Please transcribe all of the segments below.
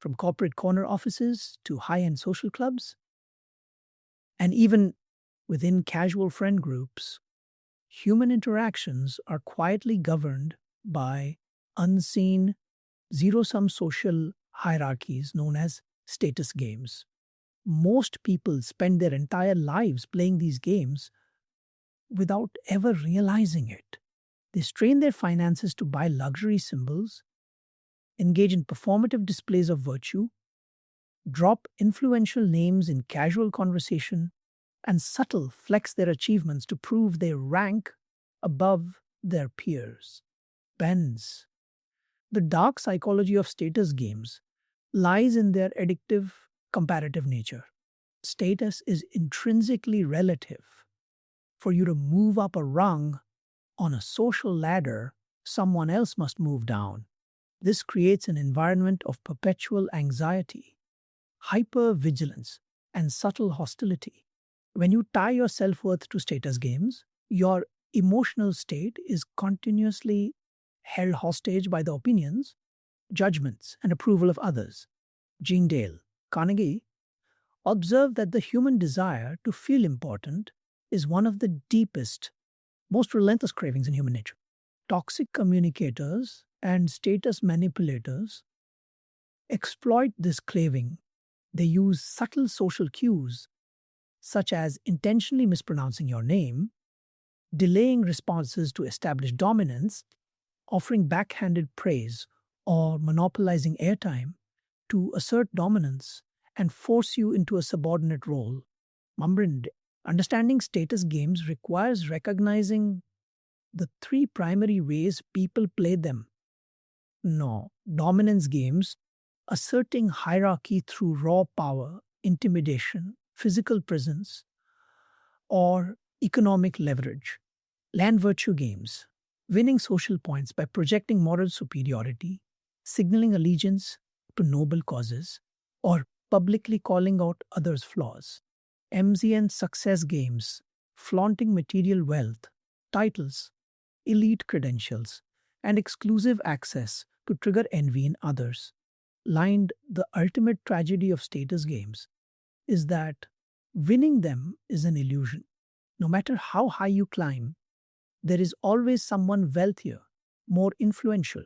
from corporate corner offices to high end social clubs, and even within casual friend groups, human interactions are quietly governed by unseen zero sum social hierarchies known as status games. Most people spend their entire lives playing these games without ever realizing it. They strain their finances to buy luxury symbols, engage in performative displays of virtue, drop influential names in casual conversation, and subtle flex their achievements to prove they rank above their peers. Bends. The dark psychology of status games lies in their addictive comparative nature. Status is intrinsically relative. For you to move up a rung on a social ladder, someone else must move down. This creates an environment of perpetual anxiety, hypervigilance, and subtle hostility. When you tie your self worth to status games, your emotional state is continuously held hostage by the opinions, judgments, and approval of others. Dale Carnegie observed that the human desire to feel important is one of the deepest, most relentless cravings in human nature. Toxic communicators and status manipulators exploit this craving. They use subtle social cues, such as intentionally mispronouncing your name, delaying responses to establish dominance, offering backhanded praise, or monopolizing airtime to assert dominance and force you into a subordinate role. Understanding status games requires recognizing the three primary ways people play them. No, dominance games, asserting hierarchy through raw power, intimidation, physical presence, or economic leverage. Land virtue games, winning social points by projecting moral superiority, signaling allegiance to noble causes, or publicly calling out others' flaws. MZN success games, flaunting material wealth, titles, elite credentials, and exclusive access to trigger envy in others. The ultimate tragedy of status games is that winning them is an illusion. No matter how high you climb, there is always someone wealthier, more influential,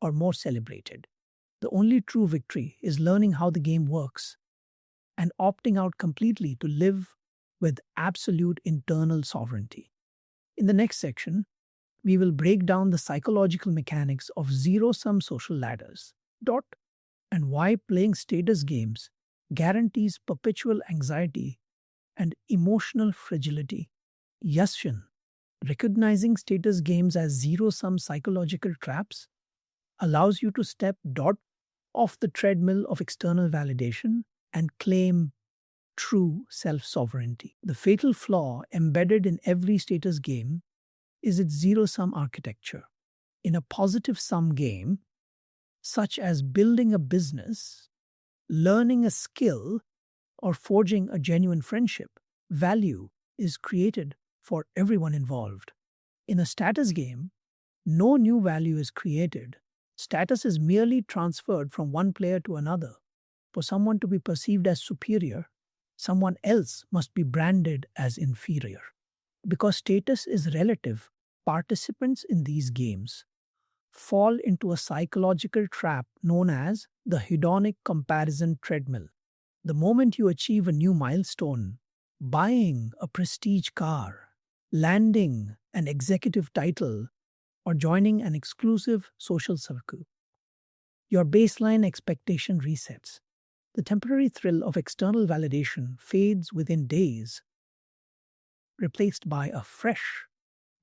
or more celebrated. The only true victory is learning how the game works and opting out completely to live with absolute internal sovereignty. In the next section, we will break down the psychological mechanics of zero sum social ladders, and why playing status games guarantees perpetual anxiety and emotional fragility. Yashin, recognizing status games as zero sum psychological traps, allows you to step off the treadmill of external validation and claim true self sovereignty. The fatal flaw embedded in every status game is its zero sum architecture. In a positive sum game, such as building a business, learning a skill, or forging a genuine friendship, value is created for everyone involved. In a status game, no new value is created. Status is merely transferred from one player to another. For someone to be perceived as superior, someone else must be branded as inferior. Because status is relative, participants in these games fall into a psychological trap known as the hedonic comparison treadmill. The moment you achieve a new milestone, buying a prestige car, landing an executive title, or joining an exclusive social circle, your baseline expectation resets. The temporary thrill of external validation fades within days, replaced by a fresh,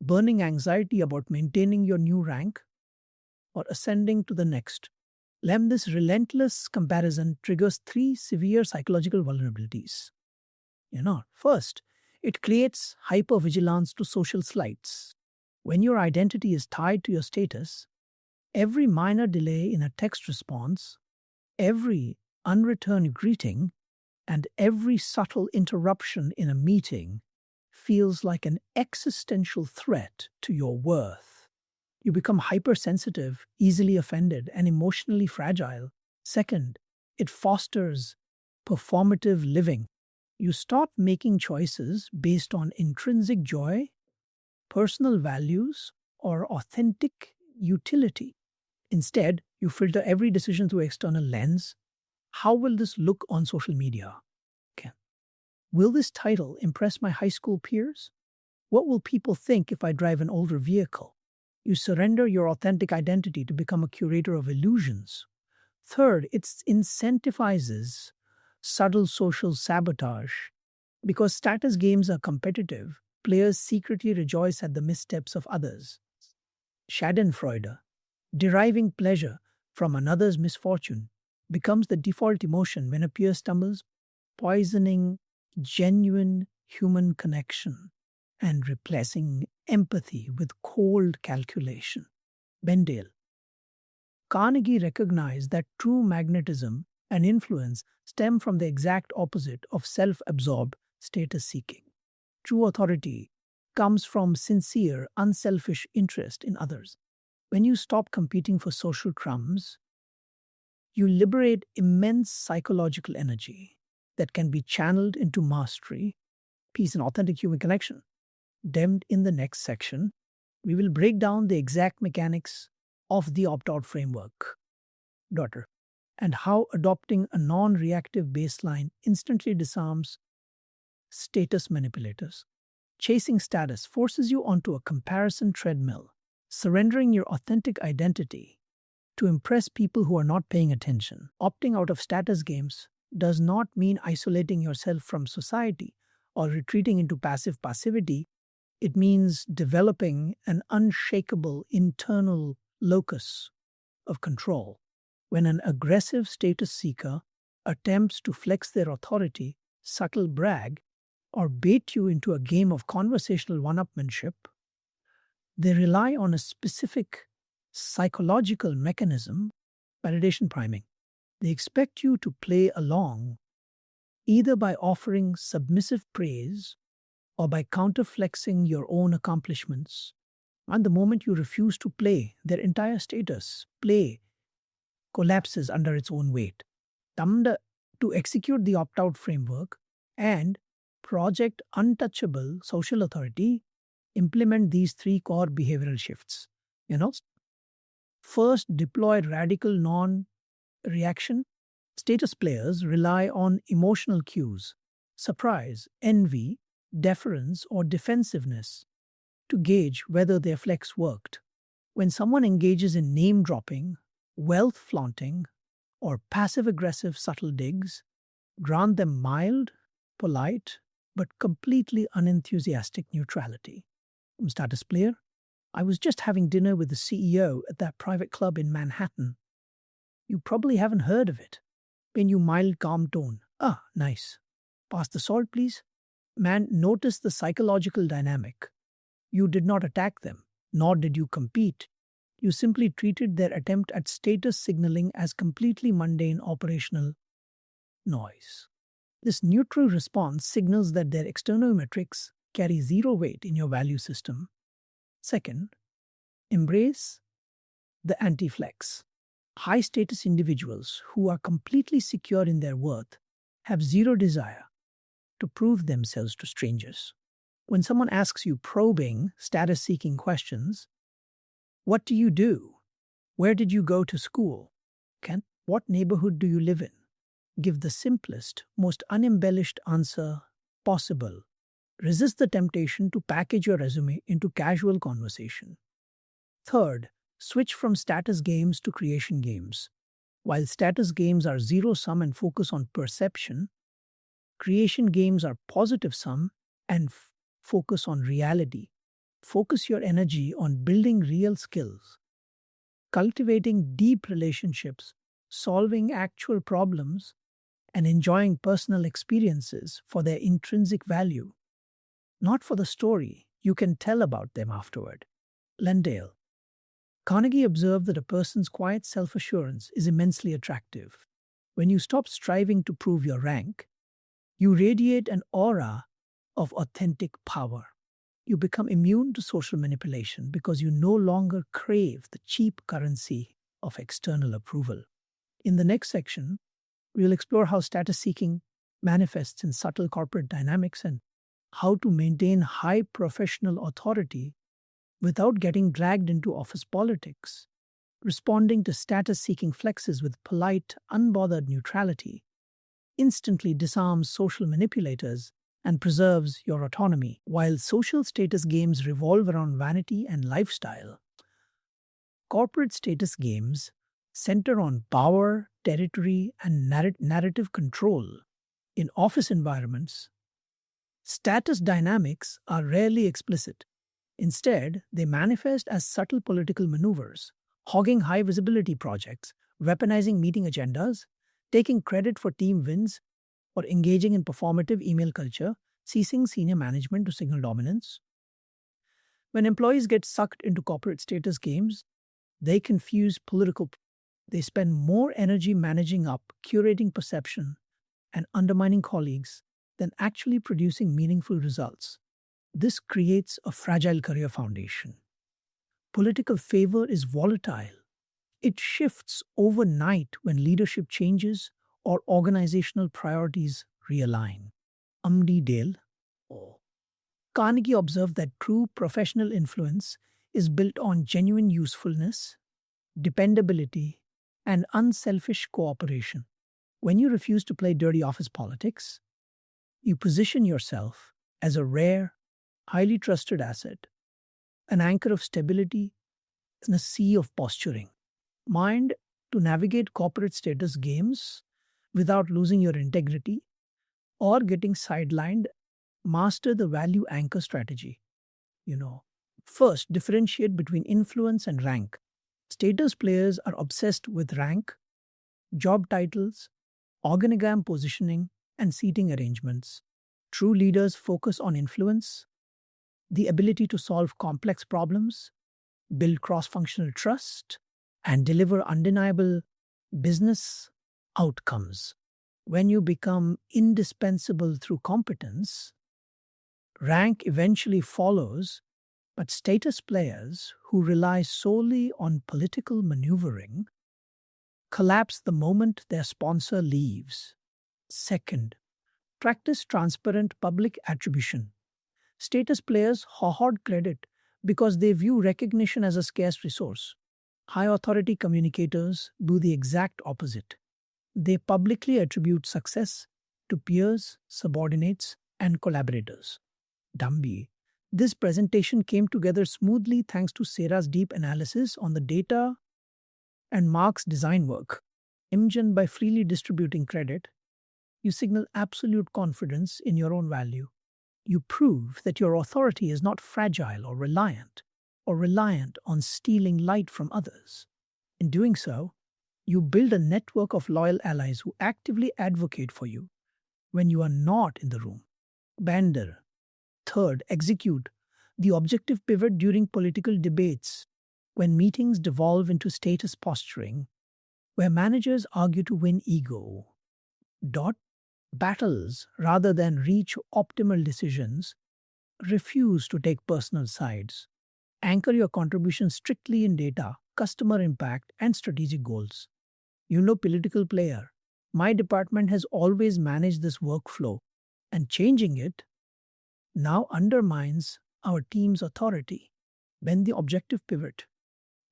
burning anxiety about maintaining your new rank or ascending to the next. This relentless comparison triggers three severe psychological vulnerabilities. First, it creates hypervigilance to social slights. When your identity is tied to your status, every minor delay in a text response, every unreturned greeting, and every subtle interruption in a meeting feels like an existential threat to your worth. You become hypersensitive, easily offended, and emotionally fragile. Second, It fosters performative living. You stop making choices based on intrinsic joy, personal values, or authentic utility. Instead, you filter every decision through external lens. How will this look on social media? Okay. Will this title impress my high school peers? What will people think if I drive an older vehicle? You surrender your authentic identity to become a curator of illusions. Third, it incentivizes subtle social sabotage. Because status games are competitive, players secretly rejoice at the missteps of others. Schadenfreude, deriving pleasure from another's misfortune, becomes the default emotion when a peer stumbles, poisoning genuine human connection and replacing empathy with cold calculation. Dale Carnegie recognized that true magnetism and influence stem from the exact opposite of self absorbed status seeking. True authority comes from sincere, unselfish interest in others. When you stop competing for social crumbs, you liberate immense psychological energy that can be channeled into mastery, peace, and authentic human connection. Demmed in the next section, we will break down the exact mechanics of the opt out framework, daughter, and how adopting a non reactive baseline instantly disarms status manipulators. Chasing status forces you onto a comparison treadmill, surrendering your authentic identity to impress people who are not paying attention. Opting out of status games does not mean isolating yourself from society or retreating into passive passivity. It means developing an unshakable internal locus of control. When an aggressive status seeker attempts to flex their authority, subtle brag, or bait you into a game of conversational one-upmanship, they rely on a specific psychological mechanism, validation priming. They expect you to play along, either by offering submissive praise or by counterflexing your own accomplishments. And the moment you refuse to play, their entire status, play, collapses under its own weight. To execute the opt out framework and project untouchable social authority, implement these three core behavioral shifts. First, deploy radical non reaction. Status players rely on emotional cues, surprise, envy, deference, or defensiveness to gauge whether their flex worked. When someone engages in name dropping, wealth flaunting, or passive aggressive subtle digs, grant them mild, polite, but completely unenthusiastic neutrality. Status player, I was just having dinner with the CEO at that private club in Manhattan. You probably haven't heard of it. When you mild, calm tone. Ah, nice. Pass the salt, please. Man, notice the psychological dynamic. You did not attack them, nor did you compete. You simply treated their attempt at status signaling as completely mundane operational noise. This neutral response signals that their external metrics carry zero weight in your value system. Second, embrace the anti-flex. High-status individuals who are completely secure in their worth have zero desire to prove themselves to strangers. When someone asks you probing, status-seeking questions, what do you do? Where did you go to school? What neighborhood do you live in? Give the simplest, most unembellished answer possible. Resist the temptation to package your resume into casual conversation. Third, switch from status games to creation games. While status games are zero-sum and focus on perception, creation games are positive-sum and focus on reality. Focus your energy on building real skills, cultivating deep relationships, solving actual problems, and enjoying personal experiences for their intrinsic value, not for the story you can tell about them afterward. Dale Carnegie observed that a person's quiet self-assurance is immensely attractive. When you stop striving to prove your rank, you radiate an aura of authentic power. You become immune to social manipulation because you no longer crave the cheap currency of external approval. In the next section, We'll explore how status seeking manifests in subtle corporate dynamics and how to maintain high professional authority without getting dragged into office politics. Responding to status seeking flexes with polite, unbothered neutrality instantly disarms social manipulators and preserves your autonomy. While social status games revolve around vanity and lifestyle, corporate status games center on power, territory, and narrative control. In office environments, status dynamics are rarely explicit. Instead, they manifest as subtle political maneuvers, hogging high visibility projects, weaponizing meeting agendas, taking credit for team wins, or engaging in performative email culture, ceasing senior management to signal dominance. When employees get sucked into corporate status games, they confuse political. They spend more energy managing up, curating perception, and undermining colleagues than actually producing meaningful results. This creates a fragile career foundation. Political favor is volatile. It shifts overnight when leadership changes or organizational priorities realign. Dale Carnegie observed that true professional influence is built on genuine usefulness, dependability, and unselfish cooperation. When you refuse to play dirty office politics, you position yourself as a rare, highly trusted asset, an anchor of stability in a sea of posturing. Mind to navigate corporate status games without losing your integrity or getting sidelined, master the value anchor strategy. First, differentiate between influence and rank. Status players are obsessed with rank, job titles, organogram positioning, and seating arrangements. True leaders focus on influence, the ability to solve complex problems, build cross functional trust, and deliver undeniable business outcomes. When you become indispensable through competence, rank eventually follows, but status players who rely solely on political maneuvering collapse the moment their sponsor leaves. Second, practice transparent public attribution. Status players hoard credit because they view recognition as a scarce resource. High authority communicators do the exact opposite. They publicly attribute success to peers, subordinates, and collaborators. Dumby. This presentation came together smoothly thanks to Sarah's deep analysis on the data and Mark's design work. Imogen, by freely distributing credit, you signal absolute confidence in your own value. You prove that your authority is not fragile or reliant on stealing light from others. In doing so, you build a network of loyal allies who actively advocate for you when you are not in the room. Bander. Third, execute the objective pivot during political debates. When meetings devolve into status posturing, where managers argue to win ego, battles rather than reach optimal decisions, refuse to take personal sides. Anchor your contribution strictly in data, customer impact, and strategic goals. Political player. My department has always managed this workflow, and changing it now undermines our team's authority. Bend the objective pivot.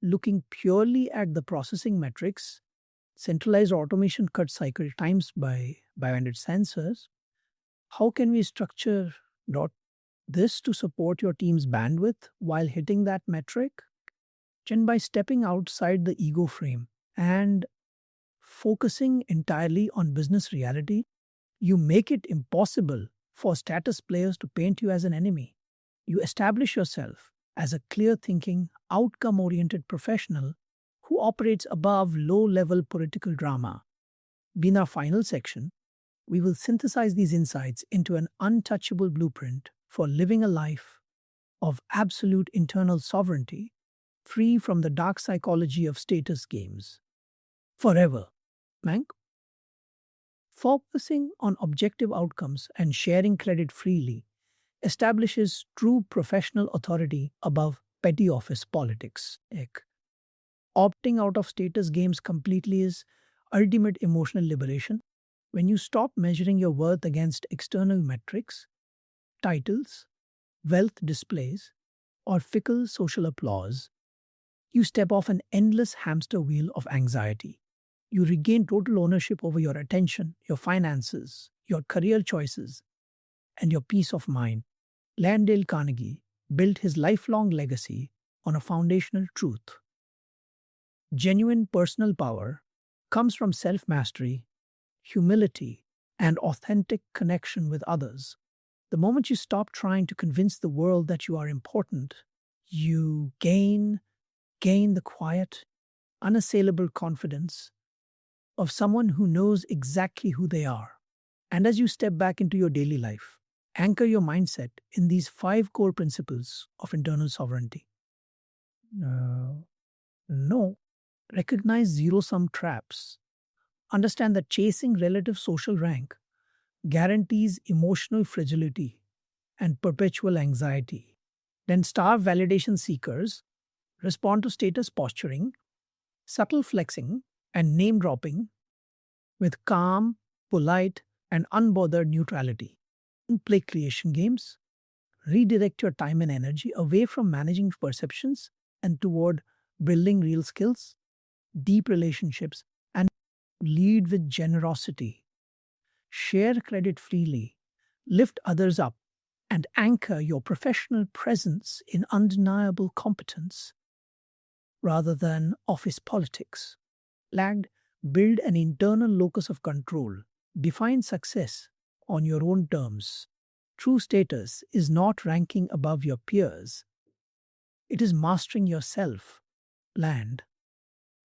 Looking purely at the processing metrics, centralized automation cut cycle times by biometric sensors. How can we structure this to support your team's bandwidth while hitting that metric? And by stepping outside the ego frame and focusing entirely on business reality, you make it impossible for status players to paint you as an enemy. You establish yourself as a clear-thinking, outcome-oriented professional who operates above low-level political drama. In our final section, we will synthesize these insights into an untouchable blueprint for living a life of absolute internal sovereignty, free from the dark psychology of status games. Forever. Mank? Focusing on objective outcomes and sharing credit freely establishes true professional authority above petty office politics. Opting out of status games completely is ultimate emotional liberation. When you stop measuring your worth against external metrics, titles, wealth displays, or fickle social applause, you step off an endless hamster wheel of anxiety. You regain total ownership over your attention, your finances, your career choices, and your peace of mind. Dale Carnegie built his lifelong legacy on a foundational truth. Genuine personal power comes from self mastery, humility, and authentic connection with others. The moment you stop trying to convince the world that you are important, you gain the quiet, unassailable confidence of someone who knows exactly who they are. And as you step back into your daily life, anchor your mindset in these five core principles of internal sovereignty. No, recognize zero sum traps. Understand that chasing relative social rank guarantees emotional fragility and perpetual anxiety. Then starve validation seekers, respond to status posturing, subtle flexing, and name dropping with calm, polite, and unbothered neutrality. Play creation games, redirect your time and energy away from managing perceptions and toward building real skills, deep relationships, and lead with generosity. Share credit freely, lift others up, and anchor your professional presence in undeniable competence rather than office politics. Lagged, build an internal locus of control. Define success on your own terms. True status is not ranking above your peers, it is mastering yourself. Land.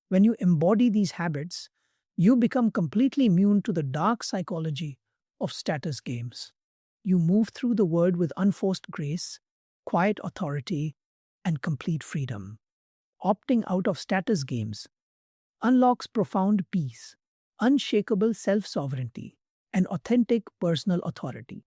When you embody these habits, you become completely immune to the dark psychology of status games. You move through the world with unforced grace, quiet authority, and complete freedom. Opting out of status games unlocks profound peace, unshakable self sovereignty, and authentic personal authority.